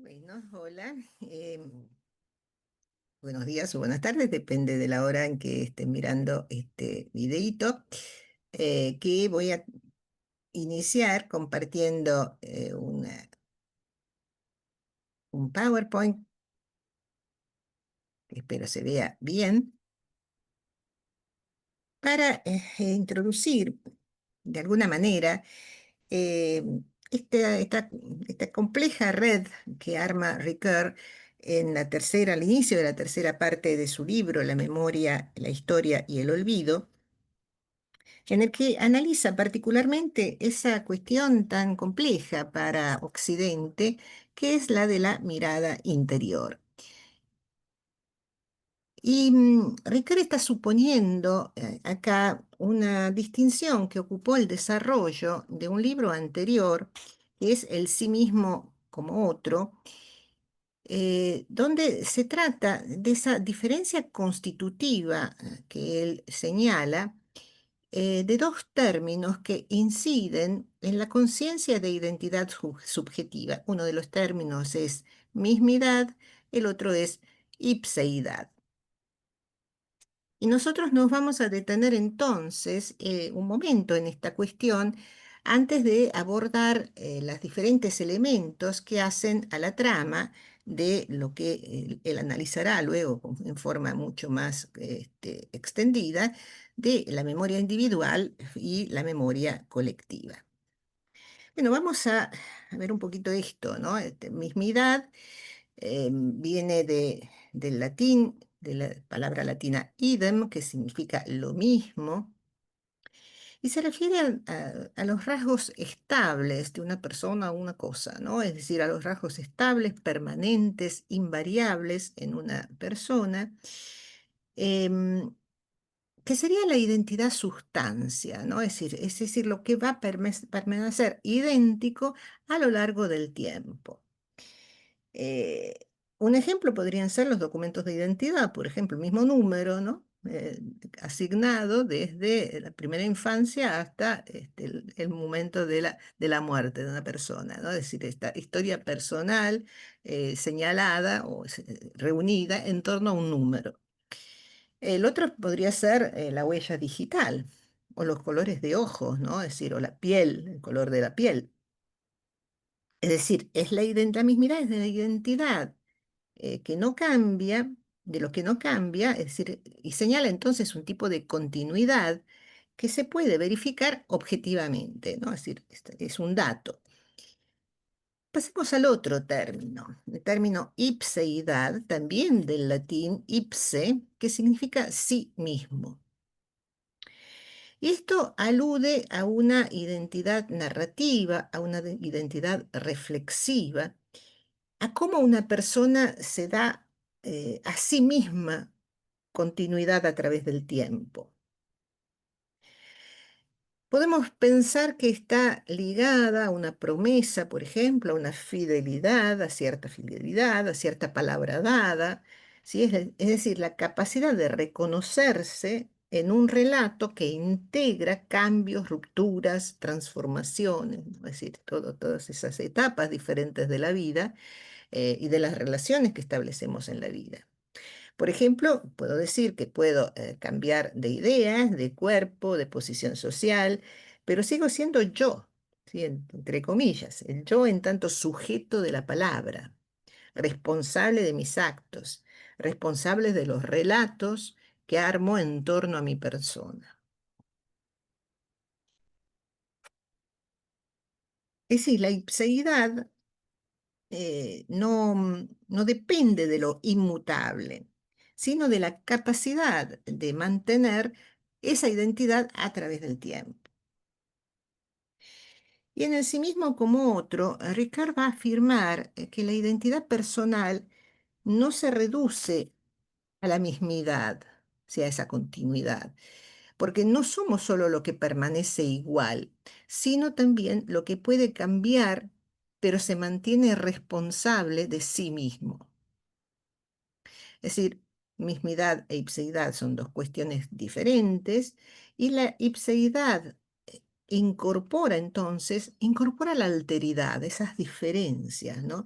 Bueno, hola. Buenos días o buenas tardes, depende de la hora en que estén mirando este videíto, que voy a iniciar compartiendo un PowerPoint, que espero se vea bien, para introducir de alguna manera eh, esta compleja red que arma Ricoeur al inicio de la tercera parte de su libro, La memoria, la historia y el olvido, en el que analiza particularmente esa cuestión tan compleja para Occidente, que es la de la mirada interior. Y Ricoeur está suponiendo acá una distinción que ocupó el desarrollo de un libro anterior, que es El sí mismo como otro, donde se trata de esa diferencia constitutiva que él señala, de dos términos que inciden en la conciencia de identidad subjetiva. Uno de los términos es mismidad, el otro es ipseidad. Y nosotros nos vamos a detener entonces un momento en esta cuestión antes de abordar los diferentes elementos que hacen a la trama de lo que él analizará luego en forma mucho más extendida de la memoria individual y la memoria colectiva. Bueno, vamos a ver un poquito esto, ¿no? Mismidad viene del latín, de la palabra latina idem, que significa lo mismo, y se refiere a los rasgos estables de una persona o una cosa, ¿no? Es decir, a los rasgos estables, permanentes, invariables en una persona, em, que sería la identidad sustancia, ¿no? Es decir, lo que va a permanecer idéntico a lo largo del tiempo. Eh, un ejemplo podrían ser los documentos de identidad, por ejemplo, el mismo número, ¿no? Asignado desde la primera infancia hasta el momento de la muerte de una persona, ¿no? Es decir, esta historia personal señalada o reunida en torno a un número. El otro podría ser la huella digital o los colores de ojos, ¿no? Es decir, o la piel, el color de la piel. Es decir, la mismidad es de la identidad que no cambia, de lo que no cambia, es decir, y señala entonces un tipo de continuidad que se puede verificar objetivamente, ¿no? Es decir, es un dato. Pasemos al otro término, el término ipseidad, también del latín ipse, que significa sí mismo. Y esto alude a una identidad narrativa, a una identidad reflexiva, a cómo una persona se da a sí misma continuidad a través del tiempo. Podemos pensar que está ligada a una promesa, por ejemplo, a una fidelidad, a cierta palabra dada, ¿sí? Es decir, la capacidad de reconocerse en un relato que integra cambios, rupturas, transformaciones, ¿no? Es decir, todas esas etapas diferentes de la vida y de las relaciones que establecemos en la vida. Por ejemplo, puedo decir que puedo cambiar de ideas, de cuerpo, de posición social, pero sigo siendo yo, ¿sí? Entre comillas, el yo en tanto sujeto de la palabra, responsable de mis actos, responsable de los relatos que armo en torno a mi persona. Es decir, la ipseidad no depende de lo inmutable, sino de la capacidad de mantener esa identidad a través del tiempo. Y en el sí mismo como otro, Ricard va a afirmar que la identidad personal no se reduce a la mismidad, o sea, a esa continuidad, porque no somos solo lo que permanece igual, sino también lo que puede cambiar, pero se mantiene responsable de sí mismo. Es decir, mismidad e ipseidad son dos cuestiones diferentes y la ipseidad incorpora la alteridad, esas diferencias, ¿no?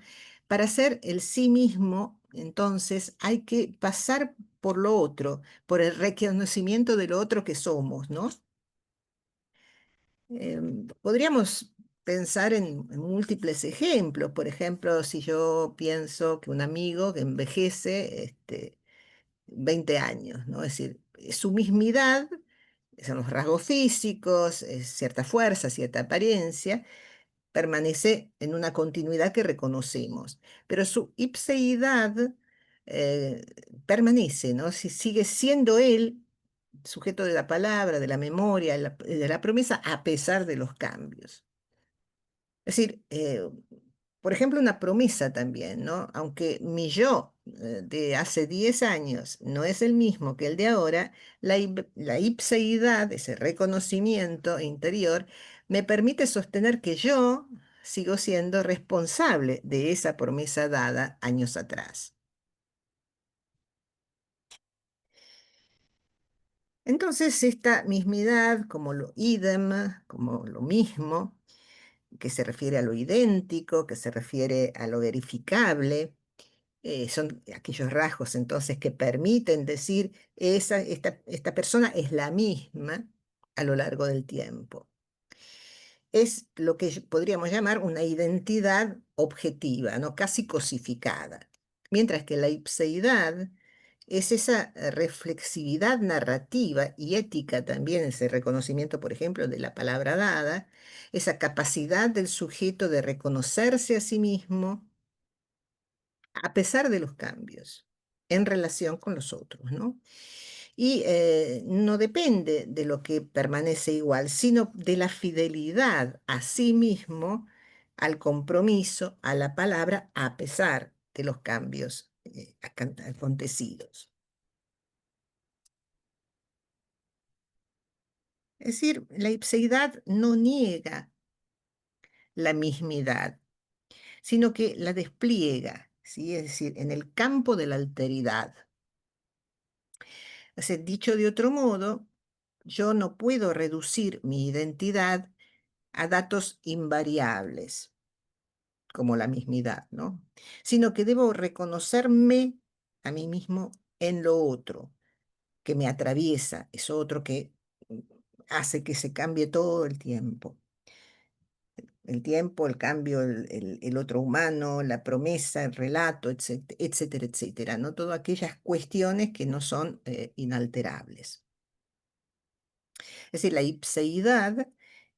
Para ser el sí mismo, entonces hay que pasar por lo otro, por el reconocimiento de lo otro que somos, ¿no? Podríamos pensar en múltiples ejemplos. Por ejemplo, si yo pienso que un amigo que envejece 20 años, ¿no? Es decir, su mismidad, son los rasgos físicos, es cierta fuerza, cierta apariencia, permanece en una continuidad que reconocemos, pero su ipseidad eh, permanece, ¿no? Si sigue siendo él sujeto de la palabra, de la memoria, de la promesa, a pesar de los cambios. Es decir, por ejemplo, una promesa también, ¿no? Aunque mi yo de hace 10 años no es el mismo que el de ahora, la ipseidad, ese reconocimiento interior, me permite sostener que yo sigo siendo responsable de esa promesa dada años atrás. Entonces, esta mismidad, como lo idem, como lo mismo, que se refiere a lo idéntico, que se refiere a lo verificable, son aquellos rasgos entonces que permiten decir esta persona es la misma a lo largo del tiempo. Es lo que podríamos llamar una identidad objetiva, ¿no? Casi cosificada. Mientras que la ipseidad es esa reflexividad narrativa y ética también, ese reconocimiento, por ejemplo, de la palabra dada, esa capacidad del sujeto de reconocerse a sí mismo a pesar de los cambios en relación con los otros, ¿no? Y no depende de lo que permanece igual, sino de la fidelidad a sí mismo, al compromiso, a la palabra, a pesar de los cambios acontecidos. Es decir, la ipseidad no niega la mismidad, sino que la despliega, ¿sí? Es decir, en el campo de la alteridad. O sea, dicho de otro modo, yo no puedo reducir mi identidad a datos invariables, como la mismidad, ¿no? Sino que debo reconocerme a mí mismo en lo otro, que me atraviesa, es otro que mm, hace que se cambie todo el tiempo. El tiempo, el cambio, el otro humano, la promesa, el relato, etcétera, etcétera, etcétera, ¿no? Todas aquellas cuestiones que no son inalterables. Es decir, la ipseidad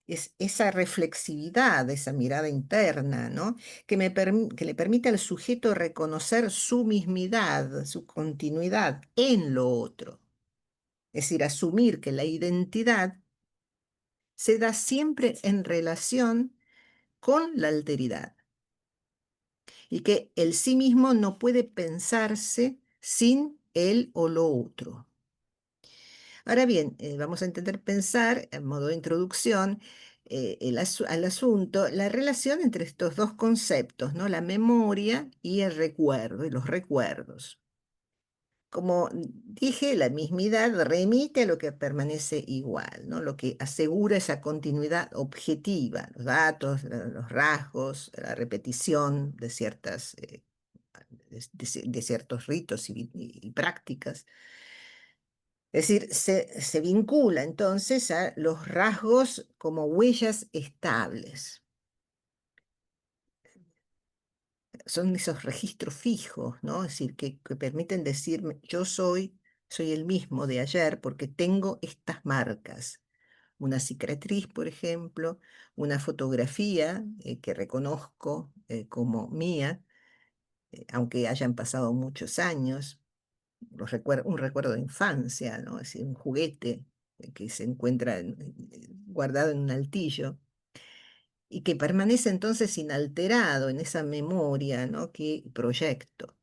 es esa reflexividad, esa mirada interna, ¿no? Que le permite al sujeto reconocer su mismidad, su continuidad en lo otro. Es decir, asumir que la identidad se da siempre en relación con la alteridad y que el sí mismo no puede pensarse sin él o lo otro. Ahora bien, vamos a intentar pensar, en modo de introducción, al asunto, la relación entre estos dos conceptos, ¿no? La memoria y el recuerdo, y los recuerdos. Como dije, la mismidad remite a lo que permanece igual, ¿no? Lo que asegura esa continuidad objetiva, los datos, los rasgos, la repetición de de ciertos ritos y prácticas. Es decir, se vincula entonces a los rasgos como huellas estables. Son esos registros fijos, ¿no? Es decir, que permiten decirme, soy el mismo de ayer porque tengo estas marcas. Una cicatriz, por ejemplo, una fotografía que reconozco como mía, aunque hayan pasado muchos años, un recuerdo de infancia, ¿no? Es decir, un juguete que se encuentra guardado en un altillo y que permanece entonces inalterado en esa memoria, ¿no? Que proyecto.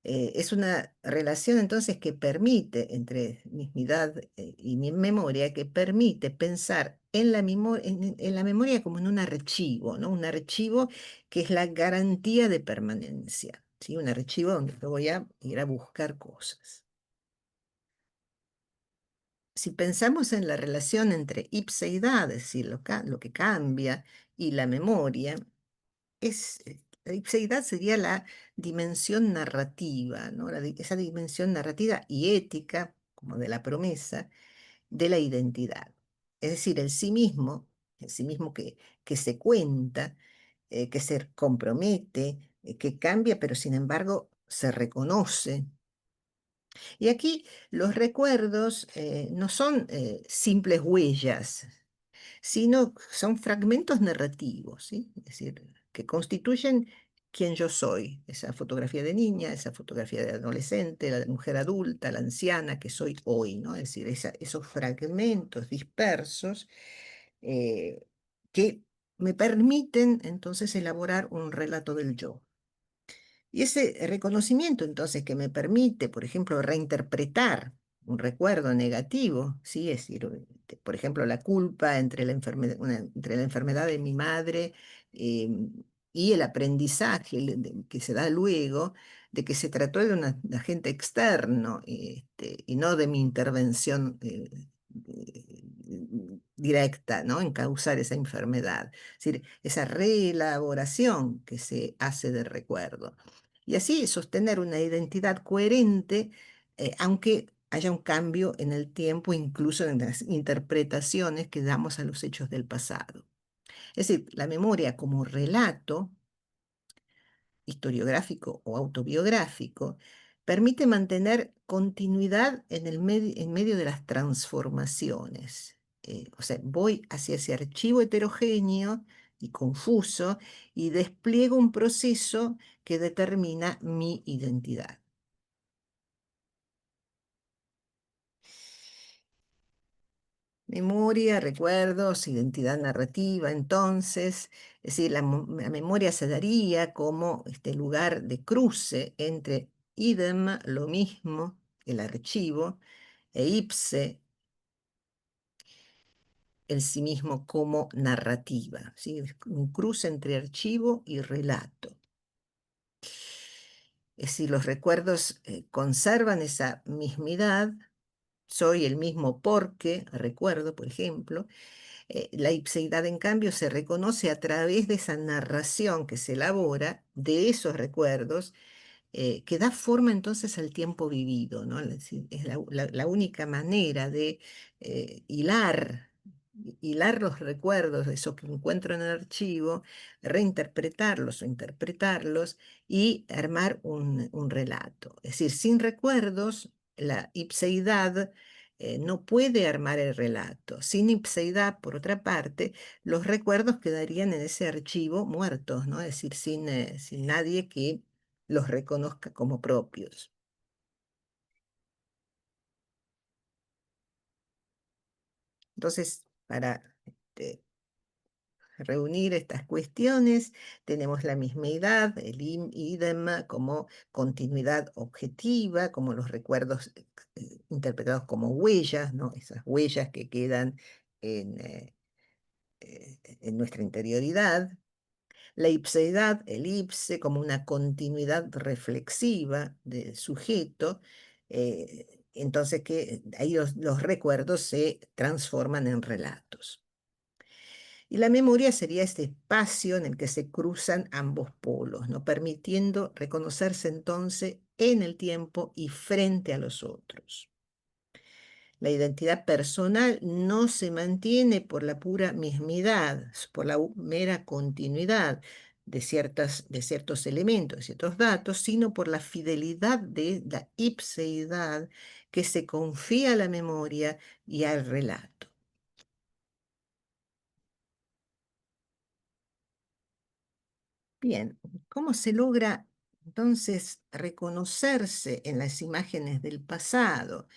Es una relación entonces que permite, entre mismidad y mi memoria, que permite pensar en en la memoria como en un archivo, ¿no? Un archivo que es la garantía de permanencia, ¿sí? Un archivo donde yo voy a ir a buscar cosas. Si pensamos en la relación entre ipseidad, es decir, lo que cambia, y la memoria, es La ipseidad sería la dimensión narrativa, ¿no? Esa dimensión narrativa y ética, como de la promesa, de la identidad. Es decir, el sí mismo que se cuenta, que se compromete, que cambia, pero sin embargo se reconoce. Y aquí los recuerdos no son simples huellas, sino son fragmentos narrativos, ¿sí? Es decir, que constituyen quién yo soy, esa fotografía de niña, esa fotografía de adolescente, la mujer adulta, la anciana que soy hoy, ¿no? Es decir, esos fragmentos dispersos eh, que me permiten entonces elaborar un relato del yo. Y ese reconocimiento entonces que me permite, por ejemplo, reinterpretar un recuerdo negativo, ¿sí? Es decir, por ejemplo, la culpa entre la enfermedad de mi madre y el aprendizaje que se da luego de que se trató de un agente externo y no de mi intervención directa, ¿no? En causar esa enfermedad. Es decir, esa reelaboración que se hace del recuerdo y así sostener una identidad coherente, aunque haya un cambio en el tiempo, incluso en las interpretaciones que damos a los hechos del pasado. Es decir, la memoria como relato historiográfico o autobiográfico permite mantener continuidad en medio de las transformaciones. O sea, voy hacia ese archivo heterogéneo y confuso y despliego un proceso que determina mi identidad. Memoria, recuerdos, identidad narrativa, entonces, es decir, la memoria se daría como este lugar de cruce entre idem, lo mismo, el archivo, e ipse, el sí mismo como narrativa, ¿sí? Es un cruce entre archivo y relato. Es decir, los recuerdos conservan esa mismidad, soy el mismo porque, recuerdo, por ejemplo. La ipseidad, en cambio, se reconoce a través de esa narración que se elabora de esos recuerdos, que da forma entonces al tiempo vivido, ¿no? Es decir, es la única manera de hilar los recuerdos, eso que encuentro en el archivo, reinterpretarlos o interpretarlos y armar un relato. Es decir, sin recuerdos, la ipseidad no puede armar el relato. Sin ipseidad, por otra parte, los recuerdos quedarían en ese archivo muertos, ¿no? Es decir, sin nadie que los reconozca como propios. Entonces, para reunir estas cuestiones, tenemos la mismeidad, el idem como continuidad objetiva, como los recuerdos interpretados como huellas, ¿no? Esas huellas que quedan en nuestra interioridad. La ipseidad, el ipse, como una continuidad reflexiva del sujeto, entonces que ahí los recuerdos se transforman en relatos. Y la memoria sería este espacio en el que se cruzan ambos polos, ¿no? Permitiendo reconocerse entonces en el tiempo y frente a los otros. La identidad personal no se mantiene por la pura mismidad, por la mera continuidad de ciertos elementos, de ciertos datos, sino por la fidelidad de la ipseidad que se confía a la memoria y al relato. Bien, ¿cómo se logra entonces reconocerse en las imágenes del pasado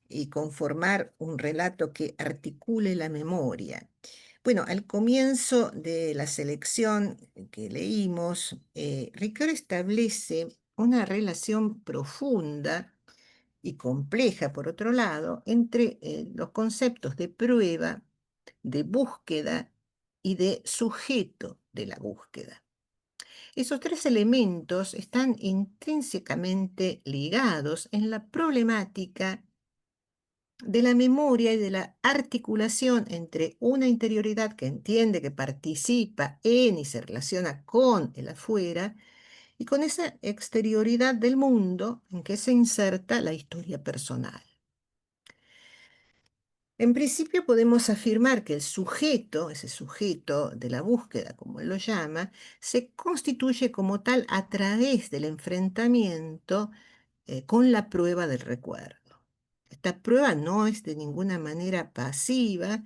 y conformar un relato que articule la memoria? Bueno, al comienzo de la selección que leímos, Ricoeur establece una relación profunda y compleja, por otro lado, entre los conceptos de prueba, de búsqueda y de sujeto de la búsqueda. Esos tres elementos están intrínsecamente ligados en la problemática de la memoria y de la articulación entre una interioridad que entiende, que participa en y se relaciona con el afuera, y con esa exterioridad del mundo en que se inserta la historia personal. En principio podemos afirmar que el sujeto, ese sujeto de la búsqueda, como él lo llama, se constituye como tal a través del enfrentamiento con la prueba del recuerdo. Esta prueba no es de ninguna manera pasiva,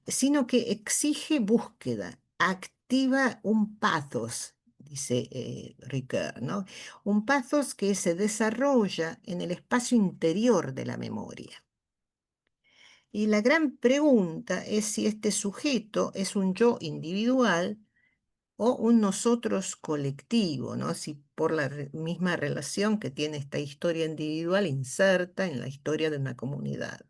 sino que exige búsqueda, activa un pathos, dice Ricoeur, ¿no? Un pathos que se desarrolla en el espacio interior de la memoria. Y la gran pregunta es si este sujeto es un yo individual o un nosotros colectivo, ¿no? Si por la misma relación que tiene esta historia individual inserta en la historia de una comunidad.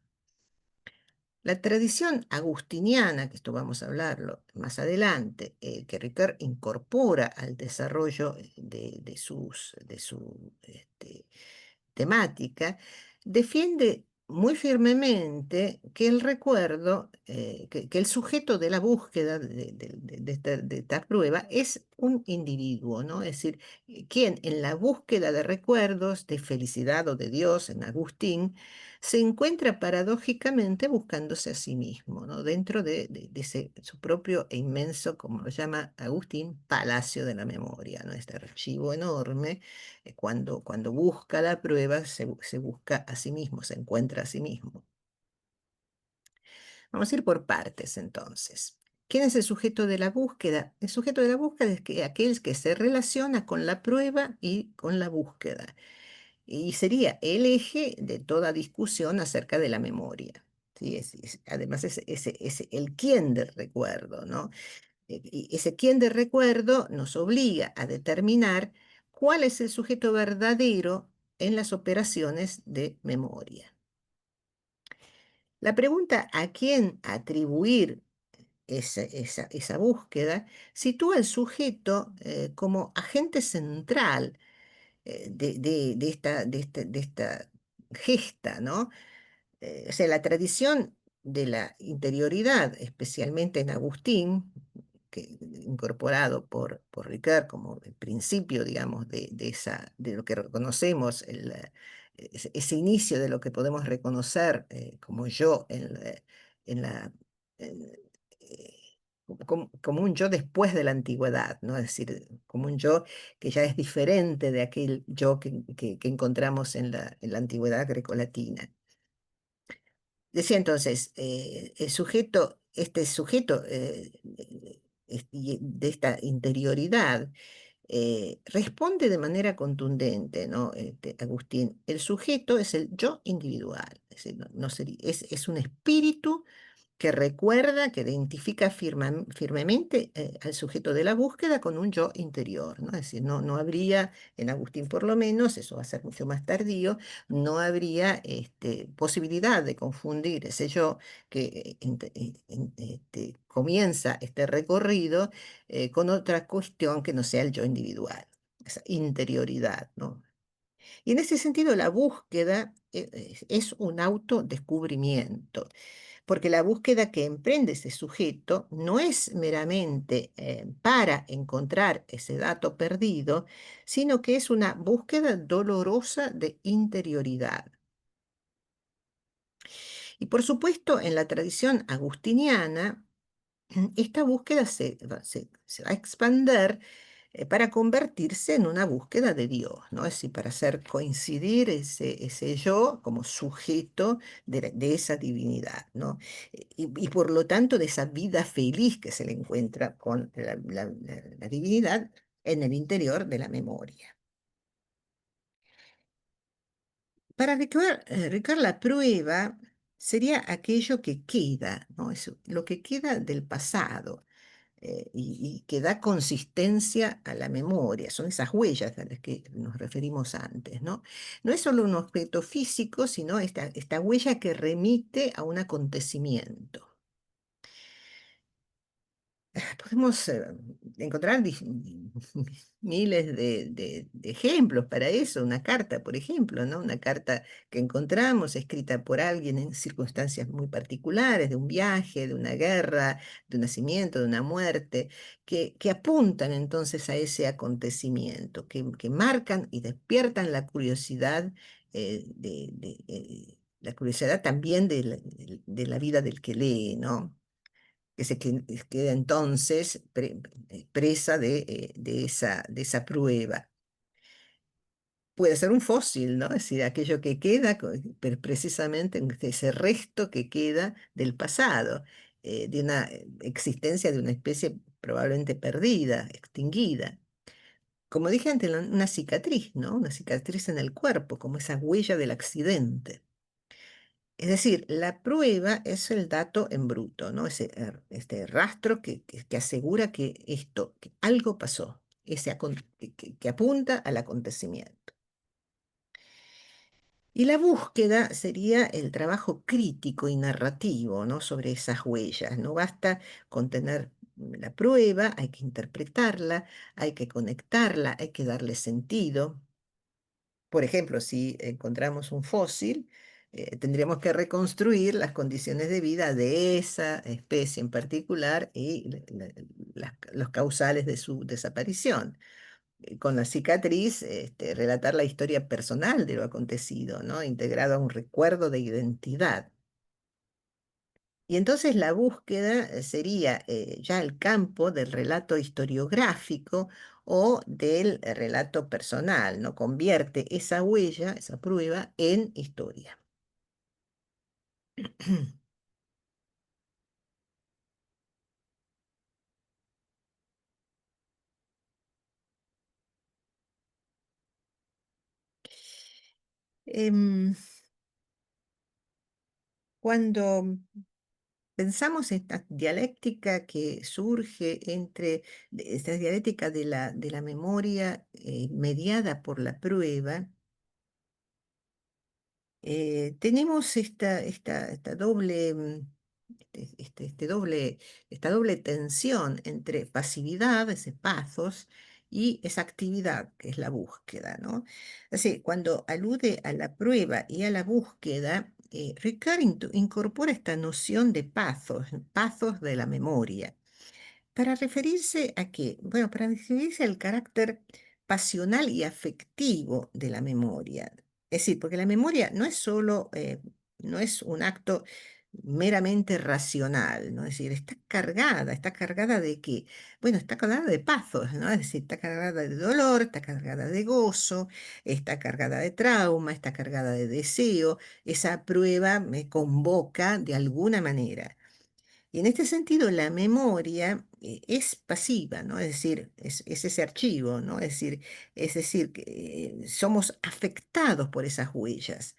La tradición agustiniana, que esto vamos a hablarlo más adelante, que Ricard incorpora al desarrollo de su temática, defiende muy firmemente que el recuerdo, que el sujeto de la búsqueda de esta prueba es un individuo, ¿no? Es decir, quien en la búsqueda de recuerdos, de felicidad o de Dios, en Agustín, se encuentra paradójicamente buscándose a sí mismo, ¿no? Dentro de su propio e inmenso, como lo llama Agustín, palacio de la memoria, ¿no? Este archivo enorme, cuando busca la prueba, se busca a sí mismo, se encuentra a sí mismo. Vamos a ir por partes entonces. ¿Quién es el sujeto de la búsqueda? El sujeto de la búsqueda es aquel que se relaciona con la prueba y con la búsqueda. Y sería el eje de toda discusión acerca de la memoria. ¿Sí? Además, es el quién del recuerdo, ¿no? Y ese quién del recuerdo nos obliga a determinar cuál es el sujeto verdadero en las operaciones de memoria. La pregunta a quién atribuir esa búsqueda sitúa al sujeto como agente central de esta gesta, ¿no? O sea, la tradición de la interioridad, especialmente en Agustín, incorporado por Ricard como el principio, digamos, de lo que reconocemos, ese inicio de lo que podemos reconocer como yo en la, en, eh, como un yo después de la antigüedad, ¿no? Es decir, como un yo que ya es diferente de aquel yo que encontramos en la antigüedad grecolatina. Decía entonces, este sujeto de esta interioridad responde de manera contundente, ¿no? Agustín, el sujeto es el yo individual, es decir, es un espíritu que recuerda, que identifica firmemente al sujeto de la búsqueda con un yo interior, ¿no? Es decir, no habría, en Agustín por lo menos, eso va a ser mucho más tardío, no habría posibilidad de confundir ese yo que comienza este recorrido con otra cuestión que no sea el yo individual, esa interioridad, ¿no? Y en ese sentido, la búsqueda es un autodescubrimiento, porque la búsqueda que emprende ese sujeto no es meramente para encontrar ese dato perdido, sino que es una búsqueda dolorosa de interioridad. Y por supuesto, en la tradición agustiniana, esta búsqueda se va a expander para convertirse en una búsqueda de Dios, ¿no? Es decir, para hacer coincidir ese yo como sujeto de esa divinidad, ¿no? Y por lo tanto de esa vida feliz que se le encuentra con la divinidad en el interior de la memoria. Para Ricard, la prueba sería aquello que queda, ¿no? Lo que queda del pasado y que da consistencia a la memoria. Son esas huellas a las que nos referimos antes, ¿no? No es solo un objeto físico, sino esta huella que remite a un acontecimiento. Podemos encontrar miles de ejemplos para eso. Una carta, por ejemplo, ¿no? Una carta que encontramos escrita por alguien en circunstancias muy particulares, de un viaje, de una guerra, de un nacimiento, de una muerte, que apuntan entonces a ese acontecimiento, que marcan y despiertan la curiosidad, la curiosidad también de la vida del que lee, ¿no? Que queda entonces presa de esa prueba. Puede ser un fósil, ¿no? Es decir, aquello que queda, precisamente ese resto que queda del pasado, de una existencia de una especie probablemente perdida, extinguida. Como dije antes, una cicatriz, ¿no? Una cicatriz en el cuerpo, como esa huella del accidente. Es decir, la prueba es el dato en bruto, ¿no? Este rastro que asegura que que algo pasó, que apunta al acontecimiento. Y la búsqueda sería el trabajo crítico y narrativo, ¿no? Sobre esas huellas. No basta con tener la prueba, hay que interpretarla, hay que conectarla, hay que darle sentido. Por ejemplo, si encontramos un fósil, tendríamos que reconstruir las condiciones de vida de esa especie en particular y los causales de su desaparición. Con la cicatriz, relatar la historia personal de lo acontecido, ¿no? Integrado a un recuerdo de identidad. Y entonces la búsqueda sería ya el campo del relato historiográfico o del relato personal, ¿no? Convierte esa huella, esa prueba, en historia. Em, Cuando pensamos en esta dialéctica que surge esta dialéctica de la memoria mediada por la prueba, tenemos esta doble, esta doble tensión entre pasividad, ese pathos, y esa actividad que es la búsqueda, ¿no? Así, cuando alude a la prueba y a la búsqueda, Ricard incorpora esta noción de pathos de la memoria. ¿Para referirse a qué? Bueno, para referirse al carácter pasional y afectivo de la memoria. Es decir, porque la memoria no es solo, no es un acto meramente racional, ¿no? Es decir, está cargada de qué? Bueno, está cargada de pathos, ¿no? Es decir, está cargada de dolor, está cargada de gozo, está cargada de trauma, está cargada de deseo. Esa prueba me convoca de alguna manera. Y en este sentido, la memoria es pasiva, ¿no? Es decir, es ese archivo, ¿no? Es decir, que somos afectados por esas huellas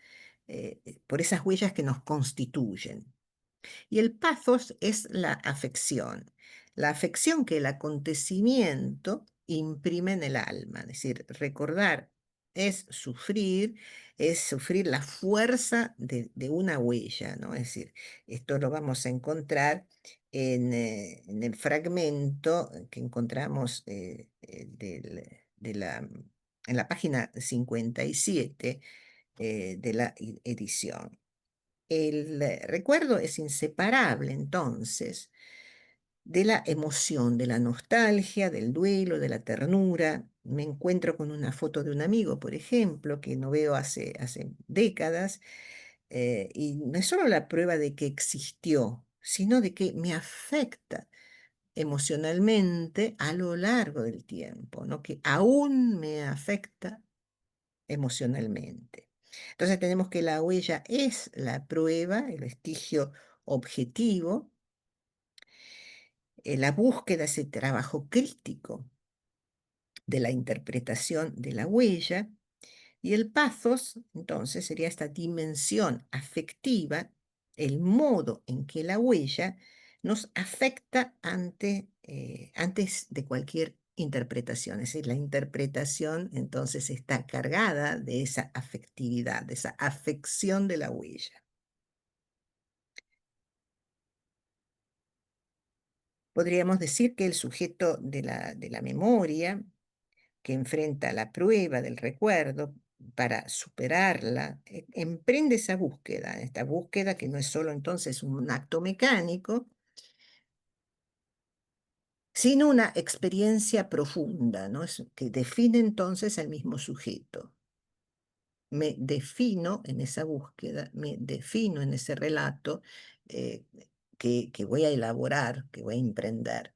que nos constituyen. Y el pathos es la afección que el acontecimiento imprime en el alma. Es decir, recordar es sufrir la fuerza de una huella, ¿no? Es decir, esto lo vamos a encontrar en el fragmento que encontramos en la página 57 de la edición. El recuerdo es inseparable entonces de la emoción, de la nostalgia, del duelo, de la ternura. Me encuentro con una foto de un amigo, por ejemplo, que no veo hace décadas, y no es solo la prueba de que existió, sino de que me afecta emocionalmente a lo largo del tiempo, ¿no? Que aún me afecta emocionalmente. Entonces tenemos que la huella es la prueba, el vestigio objetivo, la búsqueda, ese trabajo crítico de la interpretación de la huella, y el pathos, entonces, sería esta dimensión afectiva, el modo en que la huella nos afecta antes de cualquier interpretación. Es decir, la interpretación entonces está cargada de esa afectividad, de esa afección de la huella. Podríamos decir que el sujeto de la memoria que enfrenta la prueba del recuerdo para superarla, emprende esta búsqueda que no es solo entonces un acto mecánico, sino una experiencia profunda, ¿no? Que define entonces al mismo sujeto. Me defino en esa búsqueda, me defino en ese relato eh, que voy a elaborar, que voy a emprender.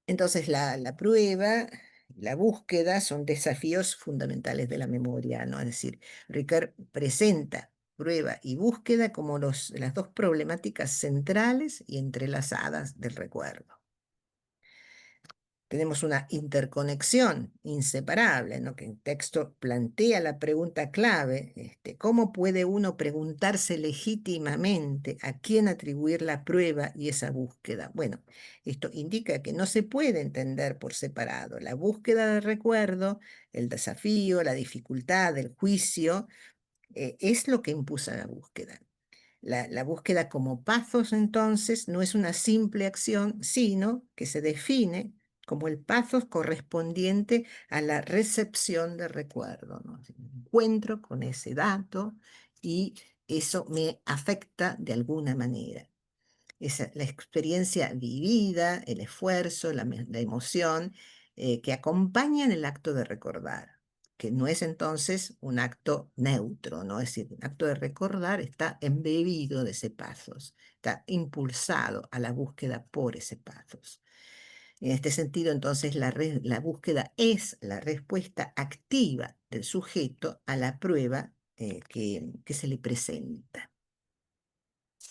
Entonces, la prueba, la búsqueda son desafíos fundamentales de la memoria, ¿no? Es decir, Ricard presenta prueba y búsqueda como las dos problemáticas centrales y entrelazadas del recuerdo. Tenemos una interconexión inseparable, ¿no? Que el texto plantea la pregunta clave, ¿cómo puede uno preguntarse legítimamente a quién atribuir la prueba y esa búsqueda? Bueno, esto indica que no se puede entender por separado. La búsqueda del recuerdo, el desafío, la dificultad, el juicio, es lo que impulsa la búsqueda. La búsqueda como pathos, entonces, no es una simple acción, sino que se define como el pathos correspondiente a la recepción de recuerdo, ¿no? Me encuentro con ese dato y eso me afecta de alguna manera. La experiencia vivida, el esfuerzo, la emoción que acompañan el acto de recordar, que no es entonces un acto neutro, ¿no? Es decir, el acto de recordar está embebido de ese pathos, está impulsado a la búsqueda por ese pathos. En este sentido, entonces, la búsqueda es la respuesta activa del sujeto a la prueba que se le presenta.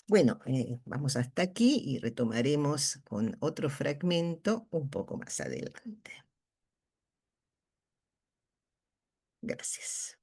Bueno, vamos hasta aquí y retomaremos con otro fragmento un poco más adelante. Gracias.